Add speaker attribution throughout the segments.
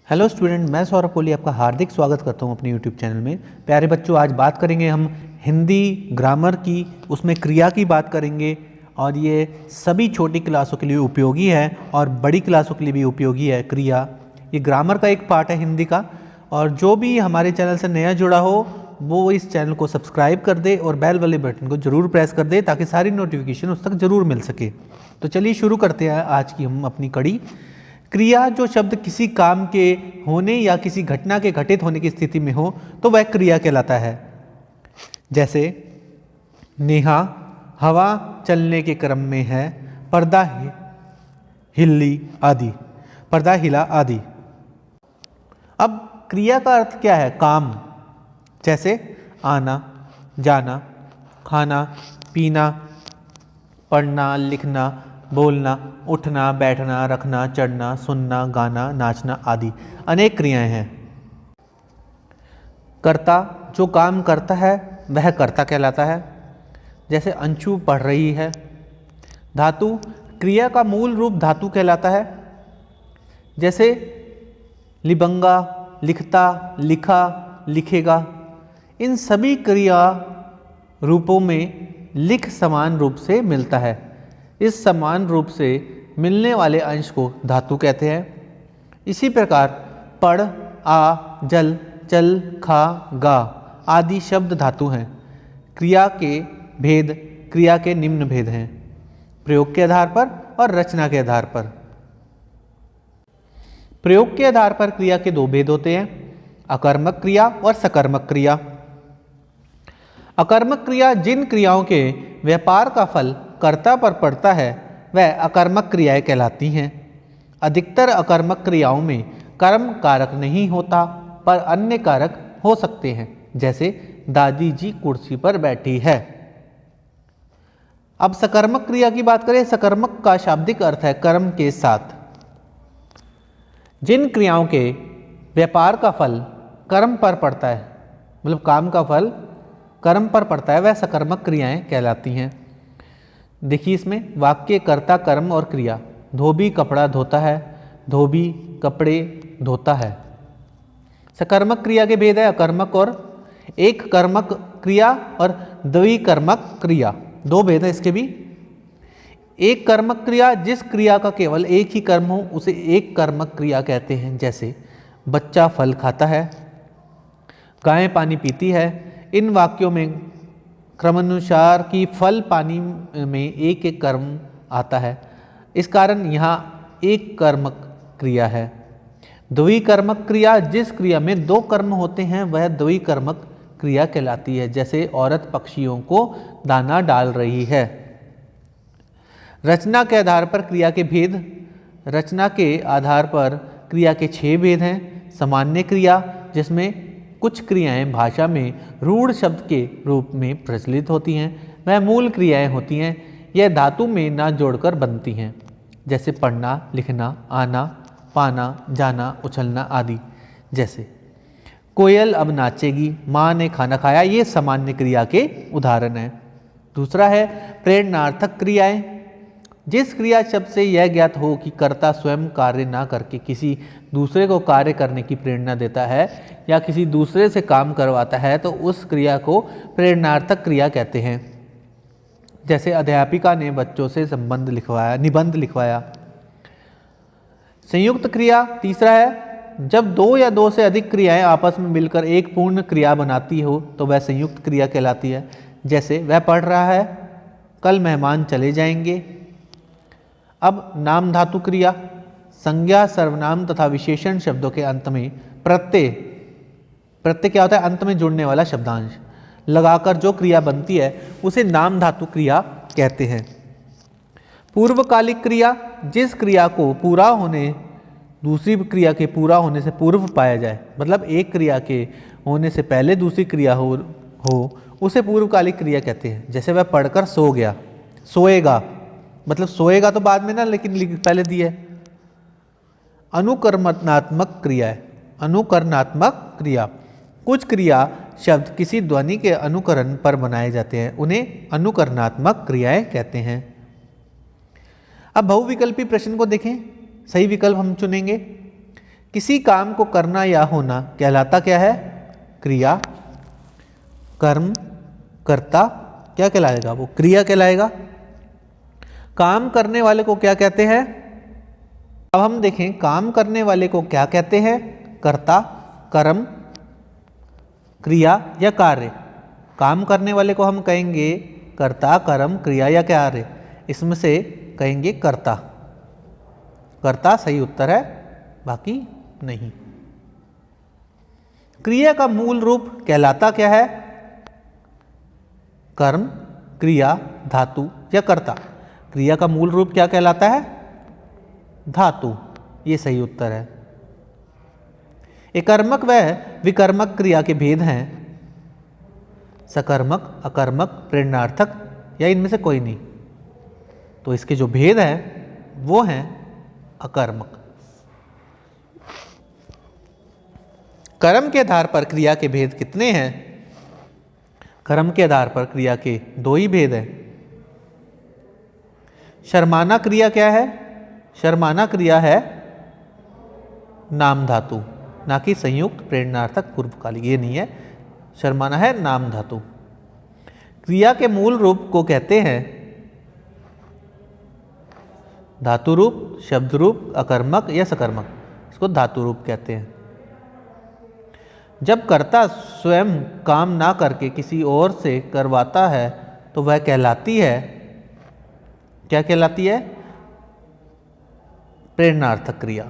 Speaker 1: Hello student, मैं सौरभ कोहली आपका हार्दिक स्वागत करता हूं अपने यूट्यूब चैनल में। प्यारे बच्चों, आज बात करेंगे हम हिंदी ग्रामर की, उसमें क्रिया की बात करेंगे और ये सभी छोटी क्लासों के लिए उपयोगी है और बड़ी क्लासों के लिए भी उपयोगी है। क्रिया ये ग्रामर का एक पार्ट है हिंदी का। और जो भी हमारे चैनल से नया जुड़ा हो वो इस चैनल को सब्सक्राइब कर दे और बेल वाले बटन को ज़रूर प्रेस कर दे ताकि सारी नोटिफिकेशन उस तक ज़रूर मिल सके। तो चलिए शुरू करते हैं आज की हम अपनी कड़ी। क्रिया जो शब्द किसी काम के होने या किसी घटना के घटित होने की स्थिति में हो तो वह क्रिया कहलाता है। जैसे नेहा हवा चलने के क्रम में है, पर्दा हिल्ली आदि, पर्दा हिला आदि। अब क्रिया का अर्थ क्या है? काम। जैसे आना, जाना, खाना, पीना, पढ़ना, लिखना, बोलना, उठना, बैठना, रखना, चढ़ना, सुनना, गाना, नाचना आदि अनेक क्रियाएं हैं। कर्ता जो काम करता है वह कर्ता कहलाता है। जैसे अंशु पढ़ रही है। धातु क्रिया का मूल रूप धातु कहलाता है। जैसे लिबंगा लिखता, लिखा, लिखेगा। इन सभी क्रिया रूपों में लिख समान रूप से मिलता है। इस समान रूप से मिलने वाले अंश को धातु कहते हैं। इसी प्रकार पढ़, आ, जल, चल, खा, गा आदि शब्द धातु हैं। क्रिया के भेद क्रिया के निम्न भेद हैं, प्रयोग के आधार पर और रचना के आधार पर। प्रयोग के आधार पर क्रिया के दो भेद होते हैं, अकर्मक क्रिया और सकर्मक क्रिया। अकर्मक क्रिया जिन क्रियाओं के व्यापार का फल कर्ता पर पड़ता है वह अकर्मक क्रियाएं कहलाती हैं। अधिकतर अकर्मक क्रियाओं में कर्म कारक नहीं होता पर अन्य कारक हो सकते हैं। जैसे दादी जी कुर्सी पर बैठी है। अब सकर्मक क्रिया की बात करें। सकर्मक का शाब्दिक अर्थ है कर्म के साथ। जिन क्रियाओं के व्यापार का फल कर्म पर पड़ता है, मतलब काम का फल कर्म पर पड़ता है, वह सकर्मक क्रियाएं कहलाती हैं। देखिए इसमें वाक्य कर्ता कर्म और क्रिया। धोबी कपड़ा धोता है, धोबी कपड़े धोता है। सकर्मक क्रिया के भेद है अकर्मक और एक कर्मक क्रिया और द्विकर्मक क्रिया। दो भेद है इसके भी। एक कर्मक क्रिया जिस क्रिया का केवल एक ही कर्म हो उसे एक कर्मक क्रिया कहते हैं। जैसे बच्चा फल खाता है, गाय पानी पीती है। इन वाक्यों में क्रमानुसार की फल पानी में एक एक कर्म आता है, इस कारण यहाँ एक कर्मक क्रिया है। द्विकर्मक क्रिया जिस क्रिया में दो कर्म होते हैं वह द्विकर्मक क्रिया कहलाती है। जैसे औरत पक्षियों को दाना डाल रही है। रचना के आधार पर क्रिया के भेद। रचना के आधार पर क्रिया के 6 भेद हैं। सामान्य क्रिया जिसमें कुछ क्रियाएं भाषा में रूढ़ शब्द के रूप में प्रचलित होती हैं, वह मूल क्रियाएं होती हैं। यह धातु में ना जोड़कर बनती हैं। जैसे पढ़ना, लिखना, आना, पाना, जाना, उछलना आदि। जैसे कोयल अब नाचेगी, माँ ने खाना खाया। ये सामान्य क्रिया के उदाहरण हैं। दूसरा है प्रेरणार्थक क्रियाएं। जिस क्रिया शब्द से यह ज्ञात हो कि कर्ता स्वयं कार्य ना करके किसी दूसरे को कार्य करने की प्रेरणा देता है या किसी दूसरे से काम करवाता है तो उस क्रिया को प्रेरणार्थक क्रिया कहते हैं। जैसे अध्यापिका ने बच्चों से निबंध लिखवाया। संयुक्त क्रिया तीसरा है जब दो या दो से अधिक क्रियाएं आपस में मिलकर एक पूर्ण क्रिया बनाती हो तो वह संयुक्त क्रिया कहलाती है। जैसे वह पढ़ रहा है, कल मेहमान चले जाएंगे। अब नाम धातु क्रिया। संज्ञा, सर्वनाम तथा विशेषण शब्दों के अंत में प्रत्यय क्या होता है? अंत में जुड़ने वाला शब्दांश लगाकर जो क्रिया बनती है उसे नाम धातु क्रिया कहते हैं। पूर्वकालिक क्रिया जिस क्रिया को पूरा होने दूसरी क्रिया के पूरा होने से पूर्व पाया जाए, मतलब एक क्रिया के होने से पहले दूसरी क्रिया हो उसे पूर्वकालिक क्रिया कहते हैं। जैसे वह पढ़कर सो गया, सोएगा, मतलब सोएगा तो बाद में ना, लेकिन पहले दिया है। अनुकरणात्मक क्रिया है। अनुकरणात्मक क्रिया कुछ क्रिया शब्द किसी ध्वनि के अनुकरण पर बनाए जाते हैं, उन्हें अनुकरणात्मक क्रियाएं कहते हैं। अब बहुविकल्पी प्रश्न को देखें। सही विकल्प हम चुनेंगे। किसी काम को करना या होना कहलाता क्या है? क्रिया। कर्म, कर्ता क्या कहलाएगा? वो क्रिया कहलाएगा। काम करने वाले को क्या कहते हैं? अब हम देखें काम करने वाले को क्या कहते हैं? कर्ता, कर्म, क्रिया या कार्य। काम करने वाले को हम कहेंगे कर्ता, कर्म, क्रिया या कार्य। इसमें से कहेंगे कर्ता। कर्ता सही उत्तर है, बाकी नहीं। क्रिया का मूल रूप कहलाता क्या है? कर्म, क्रिया, धातु या कर्ता। क्रिया का मूल रूप क्या कहलाता है? धातु। ये सही उत्तर है। एकर्मक व विकर्मक क्रिया के भेद हैं सकर्मक, अकर्मक, प्रेरणार्थक या इनमें से कोई नहीं। तो इसके जो भेद हैं वो हैं अकर्मक। कर्म के आधार पर क्रिया के भेद कितने हैं? कर्म के आधार पर क्रिया के 2 ही भेद हैं। शर्माना क्रिया क्या है? शर्माना क्रिया है नाम धातु, ना कि संयुक्त, प्रेरणार्थक, पूर्वकालिक। ये नहीं है, शर्माना है नाम धातु। क्रिया के मूल रूप को कहते हैं धातु रूप, शब्द रूप, अकर्मक या सकर्मक। इसको धातु रूप कहते हैं। जब कर्ता स्वयं काम ना करके किसी और से करवाता है तो वह कहलाती है, क्या कहलाती है? प्रेरणार्थक क्रिया।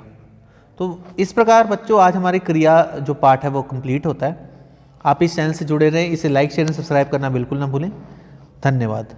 Speaker 1: तो इस प्रकार बच्चों आज हमारी क्रिया जो पाठ है वो कंप्लीट होता है। आप इस चैनल से जुड़े रहें, इसे लाइक, शेयर, सब्सक्राइब करना बिल्कुल ना भूलें। धन्यवाद।